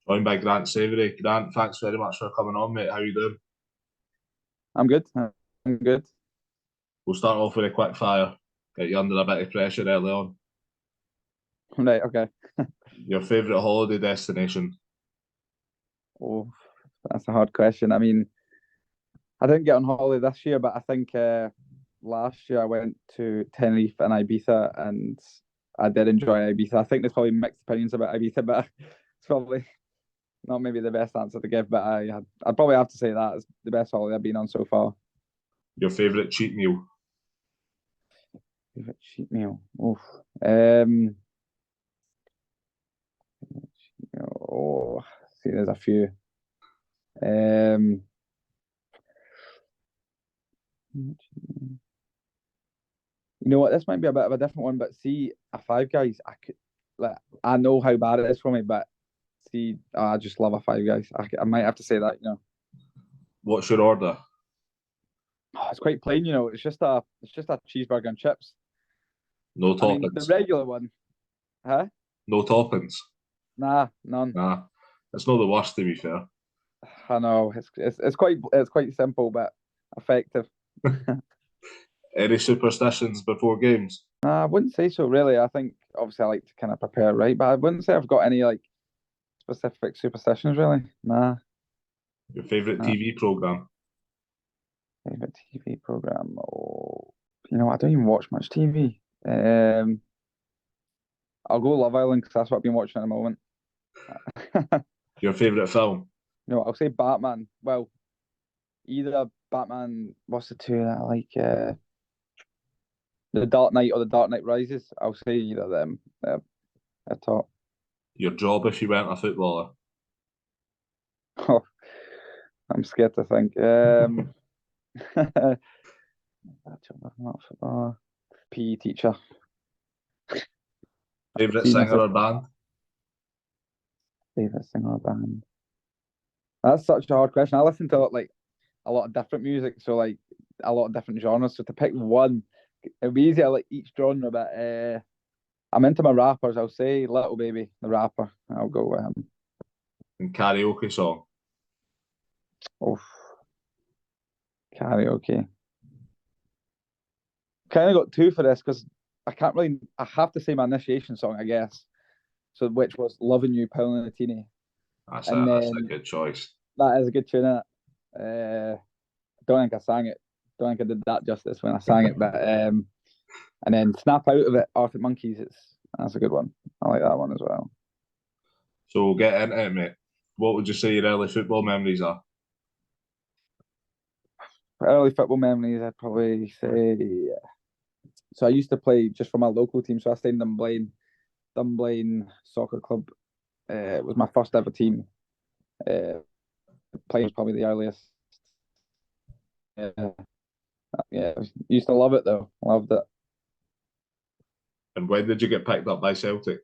Joined by Grant Savoury. Grant, thanks very much for coming on, mate. How you doing? I'm good. I'm good. We'll start off with a quick fire. Get you under a bit of pressure early on. Right, okay. Your favourite holiday destination? Oh, that's a hard question. I mean, I didn't get on holiday this year, but I think last year I went to Tenerife and Ibiza, and I did enjoy Ibiza. I think there's probably mixed opinions about Ibiza, but it's probably not maybe the best answer to give. But I'd probably have to say that is the best holiday I've been on so far. Your favourite cheat meal? Favorite cheat meal. Oof. Um. Oh, see, there's a few. Um. You know what? This might be a bit of a different one, but see, a Five Guys, like, I know how bad it is for me, but see, I just love a Five Guys. I might have to say that, What's your order? it's quite plain, it's just a cheeseburger and chips. No I mean, the toppings. regular one, huh? No toppings. Nah, none. Nah, it's not the worst to be fair. I know it's quite simple but effective. Any superstitions before games? Nah, I wouldn't say so really. I think obviously I like to kind of prepare right, but I wouldn't say I've got any like specific superstitions really. Nah, Your favourite nah. TV programme? Favorite TV program? Oh, I don't even watch much TV. Um, I'll go Love Island because that's what I've been watching at the moment. Your favourite film? I'll say Batman. Well, either Batman. What's the two that I like? The Dark Knight or the Dark Knight Rises. I'll say either of them. They're top. Your job if you weren't a footballer? Oh, I'm scared to think. PE teacher. Favourite See singer myself. or band? Favorite singer or band. That's such a hard question. I listen to like a lot of different music, so like a lot of different genres. So to pick one, it'd be easy. I like each genre, but I'm into my rappers. I'll say Little Baby, the rapper. I'll go with him. And karaoke song? Oh, karaoke. Kind of got two for this because I can't really. I have to say my initiation song, I guess. So which was "Loving You," Paul and Tini, and That's a then good choice. that is a good tune. Don't think I sang it. Don't think I did that justice when I sang it, but and then "Snap Out of It," Arctic Monkeys. That's a good one. I like that one as well. So we'll get into it, mate. What would you say your early football memories are? Early football memories, I'd probably say. So I used to play just for my local team. So I stayed in Dunblane. Dunblane Soccer Club. It was my first ever team. Uh, Playing was probably the earliest. Uh, yeah, used to love it though. Loved it. And when did you get picked up by Celtic?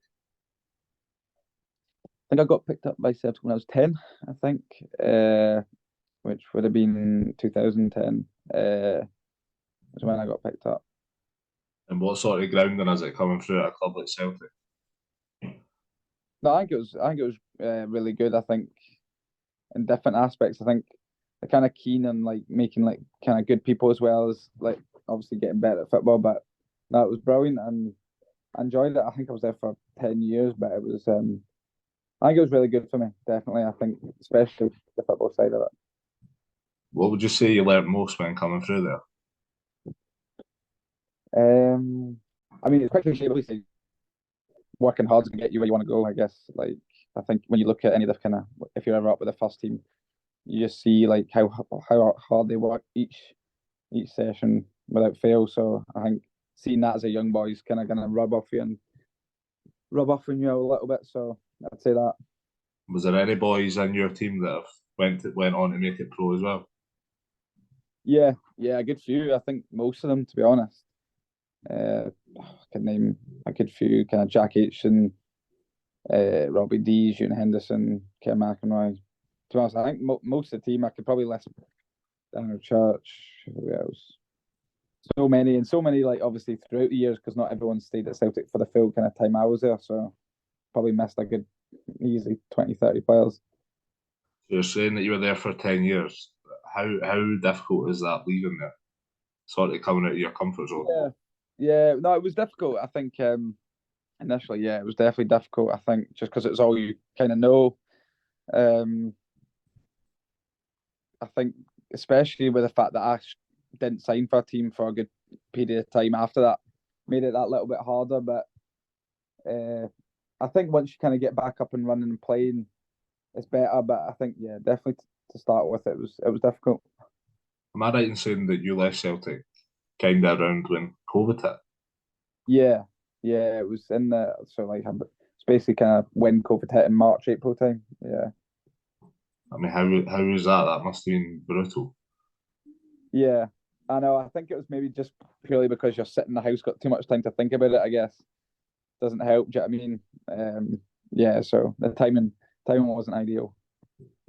I think I got picked up by Celtic when I was 10. I think, which would have been 2010. Was when I got picked up. And what sort of grounding is it coming through at a club like Celtic? No, I think it was really good. I think in different aspects. I think they're kind of keen on like making like kind of good people as well as like obviously getting better at football. But no, it was brilliant and I enjoyed it. I think I was there for 10 years, but it was I think it was really good for me. Definitely, I think especially the football side of it. What would you say you learnt most when coming through there? I mean, it's quite cliche, obviously. Working hard to get you where you want to go. I guess. Like I think when you look at any of the kind of if you're ever up with the first team, you just see like how hard they work each session without fail. So I think seeing that as a young boy is kind of gonna rub off on you a little bit. So I'd say that. Was there any boys in your team that have went on to make it pro as well? Yeah, yeah, a good few. I think most of them, to be honest. I can name a good few, kind of Jack Aitchison, Robbie Dees, Ewan Henderson, Ken McEnroy. To be honest, I think most of the team I could probably list Daniel Church. Who else? So many and so many. Like obviously throughout the years, because not everyone stayed at Celtic for the full kind of time I was there. So probably missed a good easily 20, 30 players. So you're saying that you were there for 10 years. How difficult is that leaving there? Sort of coming out of your comfort zone. Yeah, yeah. No, it was difficult. I think initially, yeah, it was definitely difficult. I think just because it's all you kind of know. Um, I think especially with the fact that didn't sign for a team for a good period of time after that, made it that little bit harder. But I think once you kind of get back up and running and playing, it's better. But I think yeah, definitely to start with, it was difficult. Am I right in saying that you left Celtic kind of around when COVID hit? Yeah, yeah, it was in the so like it's basically kind of when COVID hit in March, April time. Yeah, I mean, how was that? That must have been brutal. yeah. I know. I think it was maybe just purely because you're sitting in the house, got too much time to think about it. I guess doesn't help. Do you know what I mean? Yeah. So the timing wasn't ideal.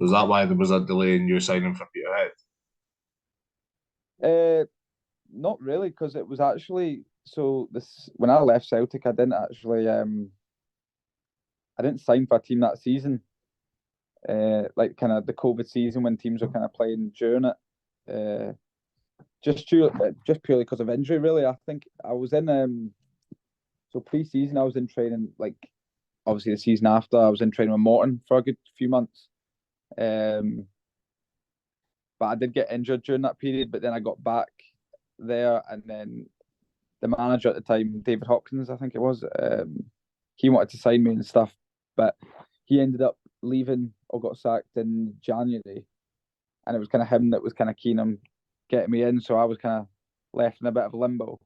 Was that why there was a delay in you signing for Peterhead? Uh, Not really, because it was actually so this when I left Celtic, I didn't sign for a team that season. Like kind of the COVID season when teams were kind of playing during it. Uh, just purely because of injury, really. I think I was in so pre-season I was in training like obviously the season after I was in training with Morton for a good few months. Um, but I did get injured during that period. But then I got back there, and then the manager at the time, David Hopkins, I think it was, he wanted to sign me and stuff, but he ended up leaving or got sacked in January, and it was kind of him that was kind of keen on getting me in, so I was kind of left in a bit of limbo.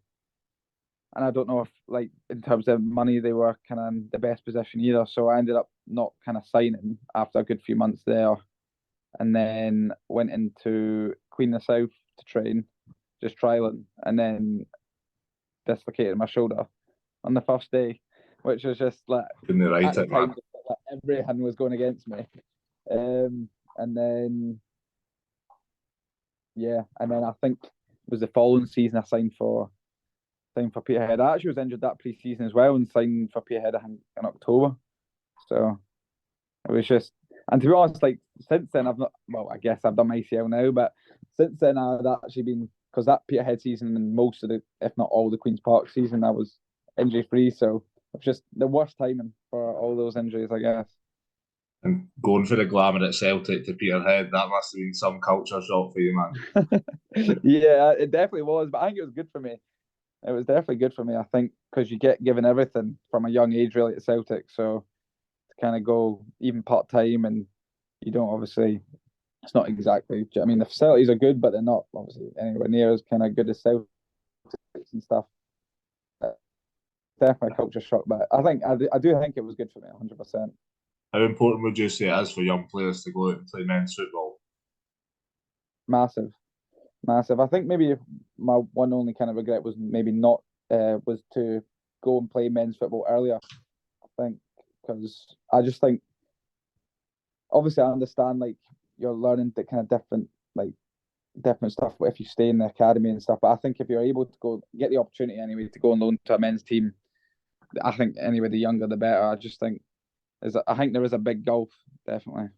And I don't know if, like, in terms of money, they were kind of in the best position either. So I ended up not kind of signing after a good few months there, and then went into Queen of the South to train, just trialing, and then dislocated my shoulder on the first day, which was just like Couldn't they at write the it, man? time like, everything was going against me. And then yeah, and then I think it was the following season I signed for Peterhead. I actually was injured that pre-season as well and signed for Peterhead in October. So it was just, and to be honest, like since then I've not. Well, I guess I've done my ACL now, but since then I've actually been because that Peterhead season and most of the, if not all, the Queens Park season, I was injury free. So it's just the worst timing for all those injuries, I guess. And going for the glamour at Celtic to Peterhead, that must have been some culture shock for you, man. Yeah, it definitely was, but I think it was good for me. It was definitely good for me. I think because you get given everything from a young age, really, at Celtic. So to kind of go even part time, and you don't obviously. It's not exactly. I mean, the facilities are good, but they're not obviously anywhere near as kind of good as Celtics and stuff. Definitely a culture shock, but I do think it was good for me, 100%. How important would you say it is for young players to go out and play men's football? Massive, massive. I think maybe my one only kind of regret was maybe not was to go and play men's football earlier. I think because I just think obviously I understand like you're learning the kind of different stuff if you stay in the academy and stuff. But I think if you're able to go get the opportunity anyway to go and loan to a men's team, I think anyway the younger the better. I just think I think there is a big gulf definitely.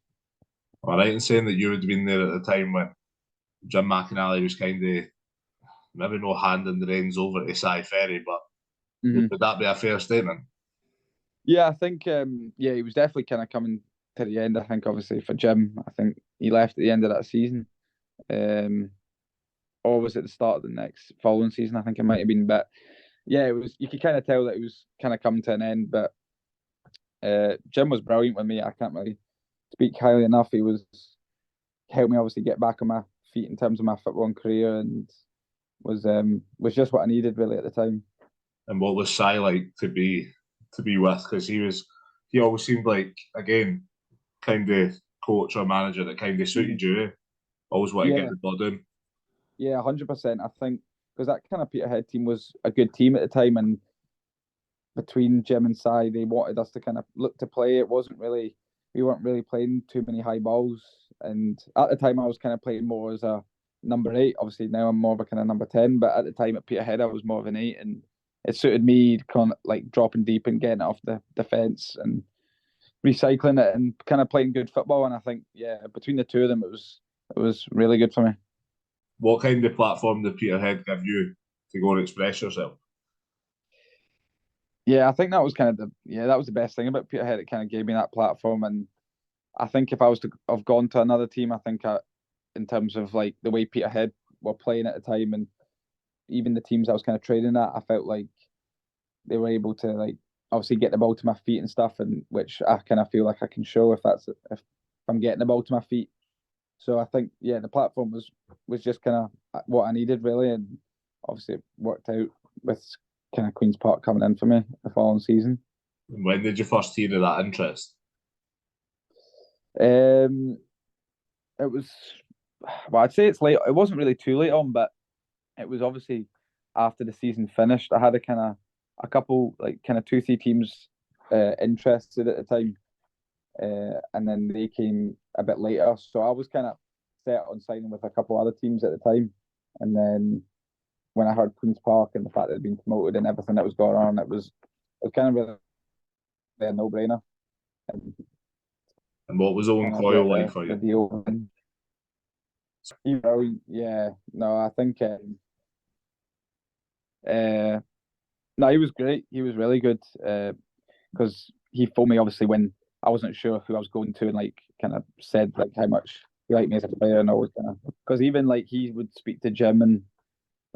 Am I right in saying that you would have been there at the time when Jim McInally was kind of maybe no handing the reins over to Cy Ferry, but Mm-hmm. would that be a fair statement? Yeah, I think yeah he was definitely kind of coming to the end. I think obviously for Jim, I think he left at the end of that season. Um, or was it the start of the next following season? I think it might have been, but yeah, it was. You could kind of tell that it was kind of coming to an end. But Jim was brilliant with me. I can't really speak highly enough. He was helped me obviously get back on my feet in terms of my footballing career, and was just what I needed really at the time. And what was Cy like to be with? Because he always seemed like again kind of coach or manager that kind of suited you. Always want to get Yeah, the blood in. yeah, 100%. I think because that kind of Peterhead team was a good team at the time, and between Jim and Cy, they wanted us to kind of look to play. It wasn't really we weren't really playing too many high balls, and at the time I was kind of playing more as a number eight. Obviously now I'm more of a kind of number 10, but at the time at Peterhead I was more of an eight, and it suited me kind of like dropping deep and getting off the defence and recycling it and kind of playing good football. And I think, yeah, between the two of them, it was really good for me. What kind of platform did Peterhead give you to go and express yourself? Yeah, I think that was kind of that was the best thing about Peterhead. It kind of gave me that platform, and I think if I was to have gone to another team, I think in terms of like the way Peterhead were playing at the time, and even the teams I was kind of training at, I felt like they were able to like obviously get the ball to my feet and stuff, and which I kind of feel like I can show if I'm getting the ball to my feet. So I think the platform was just kind of what I needed really, and obviously it worked out with kind of Queen's Park coming in for me the following season. When did you first hear of that interest? Um, it was well, I'd say it's late. It wasn't really too late on, but it was obviously after the season finished. I had a couple like kind of 2-3 teams interested at the time, and then they came a bit later. So I was kind of set on signing with a couple other teams at the time, and then when I heard Queen's Park and the fact that it'd been promoted and everything that was going on, it was kind of really a no brainer. And And what was Owen kind of got Coyle like for the you? deal. And, yeah, no, I think uh, no, he was great. He was really good because he phoned me obviously when I wasn't sure who I was going to, and like kind of said like how much he liked me as a player and always kind of because even like he would speak to Jim and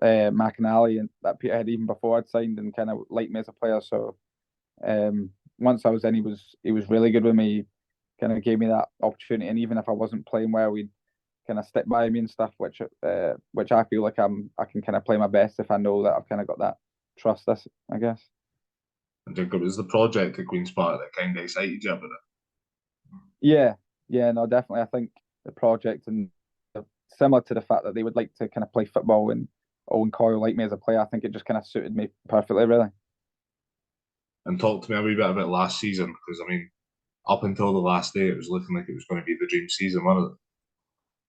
McAnally and that Peterhead even before I'd signed and kind of liked me as a player. So once I was in, he was really good with me. Kind of gave me that opportunity, and even if I wasn't playing well, we'd kind of stick by me and stuff, which I feel like I can kind of play my best if I know that I've kind of got that trust. This I guess. I think it was the project at Queen's Park that kind of excited you about it. Yeah, yeah, no, definitely. I think the project and similar to the fact that they would like to kind of play football and Owen Coyle like me as a player, I think it just kind of suited me perfectly, really. And talk to me a wee bit about last season, because I mean, up until the last day, it was looking like it was going to be the dream season, wasn't it?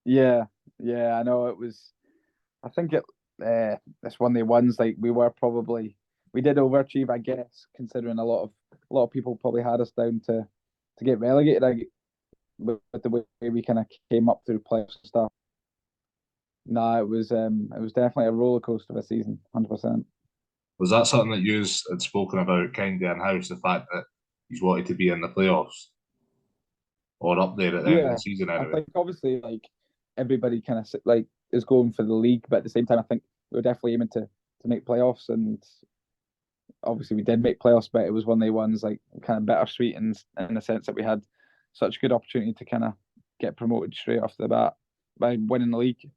Yeah, yeah, I know it was. I think it's one of the ones like we did overachieve, I guess, considering a lot of people probably had us down to get relegated. With the way we kind of came up through playoffs and stuff. No, it was definitely a roller coaster of a season, 100%. Was that something that you had spoken about kind of in house, the fact that he's wanted to be in the playoffs or up there at the end of the Yeah, season I anyway? think obviously like everybody kind of like is going for the league, but at the same time, I think we were definitely aiming to make playoffs, and obviously we did make playoffs, but it was one of the ones like kind of bittersweet in the sense that we had such a good opportunity to kind of get promoted straight off the bat by winning the league.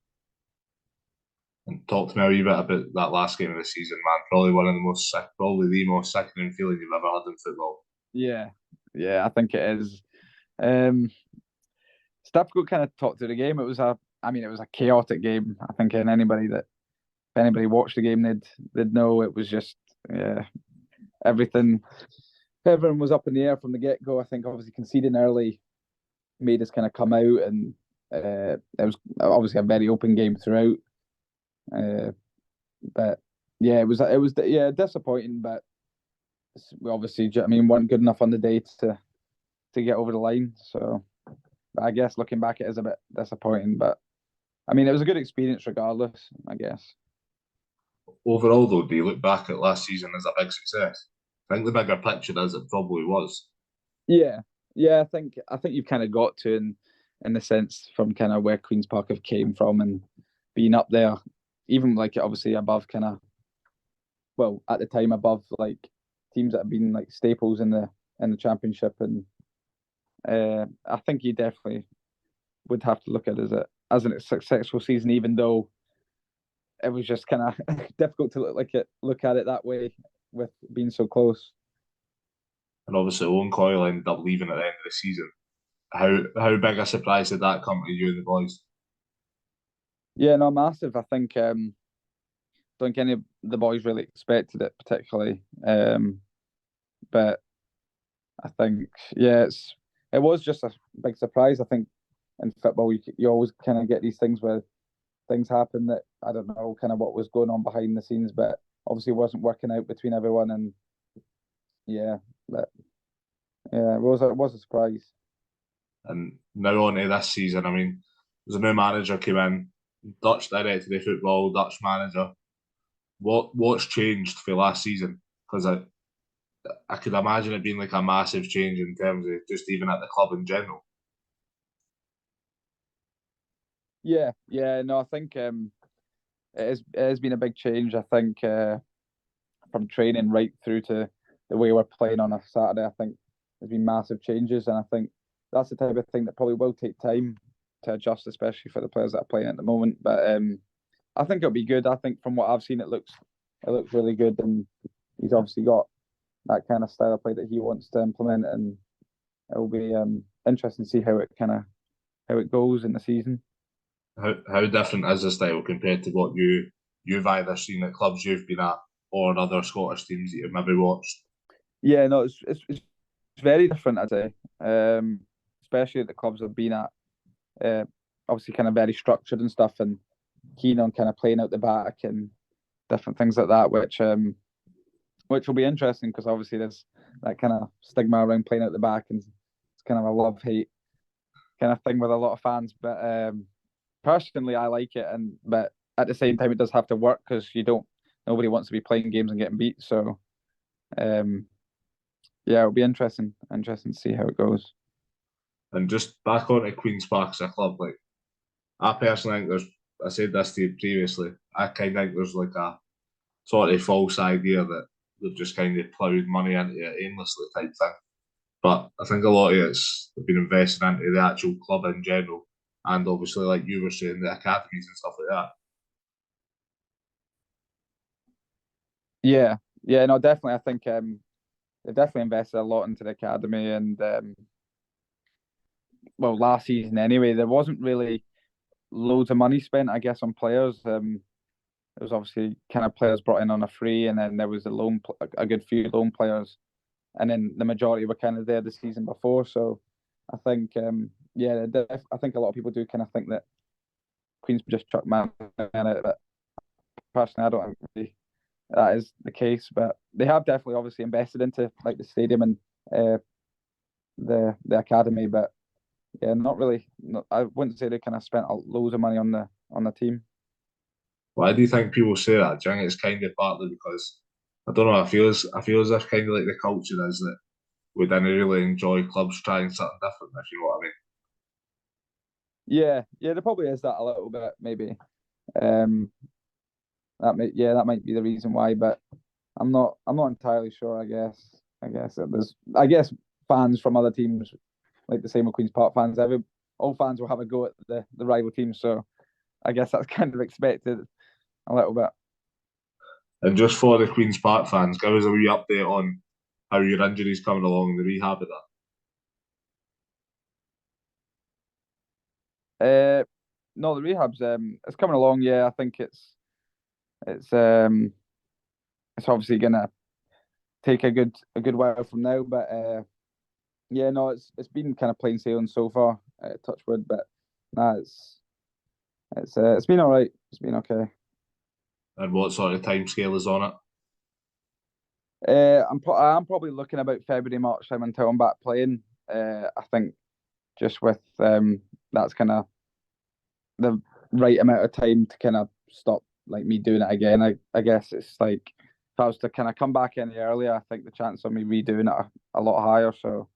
And talk to me a wee bit about that last game of the season, man. Probably one of the most probably the most sickening feeling you've ever had in football. Yeah, yeah, I think it is. Um, it's difficult kind of talk to the game. It was a chaotic game. I think if anybody watched the game, they'd know it was just yeah everything. Everyone was up in the air from the get go. I think obviously conceding early made us kind of come out, and it was obviously a very open game throughout. Uh, but yeah, it was yeah disappointing, but we obviously weren't good enough on the day to get over the line. So but I guess looking back, it is a bit disappointing, but it was a good experience regardless. I guess. Overall, though, do you look back at last season as a big success? I think the bigger picture is it probably was. Yeah, yeah. I think you've kind of got to in the sense from kind of where Queens Park have came from and being up there, even like obviously above kind of well at the time above like teams that have been like staples in the championship, and I think you definitely would have to look at it as a successful season, even though it was just kind of difficult to look at it that way with being so close. And obviously, Owen Coyle ended up leaving at the end of the season. How big a surprise did that come to you and the boys? Yeah, no, massive. I think don't think any of the boys really expected it particularly, but I think yeah, it was just a big surprise. I think in football you always kind of get these things where things happen that I don't know kind of what was going on behind the scenes, but obviously wasn't working out between everyone, and yeah, but Yeah, it was a surprise. And now on to this season, I mean, there's a new manager came in, Dutch director of football, Dutch manager. What's changed for last season? Because I could imagine it being like a massive change in terms of just even at the club in general. Yeah, yeah. No, I think it has been a big change. I think from training right through to the way we're playing on a Saturday, I think there's been massive changes, and I think that's the type of thing that probably will take time to adjust, especially for the players that are playing at the moment. But I think it'll be good. I think from what I've seen, it looks really good, and he's obviously got that kind of style of play that he wants to implement, and it will be interesting to see how it goes in the season. How different is the style compared to what you've either seen at clubs you've been at or other Scottish teams that you've maybe watched? Yeah, no, it's very different, I'd say. Especially at the clubs I've been at. Uh, Obviously, kind of very structured and stuff, and keen on kind of playing out the back and different things like that, which will be interesting because obviously there's that kind of stigma around playing out the back, and it's kind of a love hate kind of thing with a lot of fans. But personally, I like it, and but at the same time, it does have to work because nobody wants to be playing games and getting beat. So um, yeah, it'll be interesting to see how it goes. And just back onto Queen's Park as a club, like I personally think I said this to you previously, I kind of think there's like a sort of false idea that they've just kind of ploughed money into it aimlessly type thing. But I think a lot of it's been invested into the actual club in general, and obviously, like you were saying, the academies and stuff like that. Yeah, yeah, no, definitely. I think they've definitely invested a lot into the academy, and well, last season anyway, there wasn't really loads of money spent, I guess, on players. There was obviously kind of players brought in on a free, and then there was a good few loan players, and then the majority were kind of there the season before. So I think, yeah, I think a lot of people do kind of think that Queens just chuck man in it, but personally, I don't think really that is the case. But they have definitely obviously invested into like the stadium and uh, the academy, but yeah, not really. I wouldn't say they kind of spent loads of money on the team. Why do you think people say that? Do you think it's kind of partly because I don't know? I feel as if kind of like the culture is that we didn't really enjoy clubs trying something different. If you know what I mean. Yeah, yeah, there probably is that a little bit, maybe. Um, that might be the reason why, but I'm not entirely sure. I guess fans from other teams, like the same with Queens Park fans, all fans will have a go at the rival team, so I guess that's kind of expected a little bit. And just for the Queens Park fans, give us a wee update on how your injury's coming along and the rehab of that. Uh, no, the rehab's it's coming along. Yeah, I think it's um it's obviously gonna take a good while from now, but yeah, no, it's been kind of plain sailing so far. Touch wood, but nah, it's been all right. It's been okay. And what sort of time scale is on it? I'm probably looking about February March time until I'm back playing. I think just with that's kind of the right amount of time to kind of stop like me doing it again. I guess it's like if I was to kind of come back any earlier, I think the chance of me redoing it a lot higher. So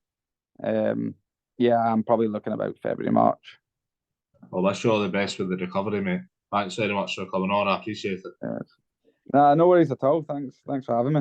um, yeah, I'm probably looking about February March. Well, wish you all the best with the recovery, mate. Thanks very much for coming on. I appreciate it. Nah, no worries at all. Thanks for having me.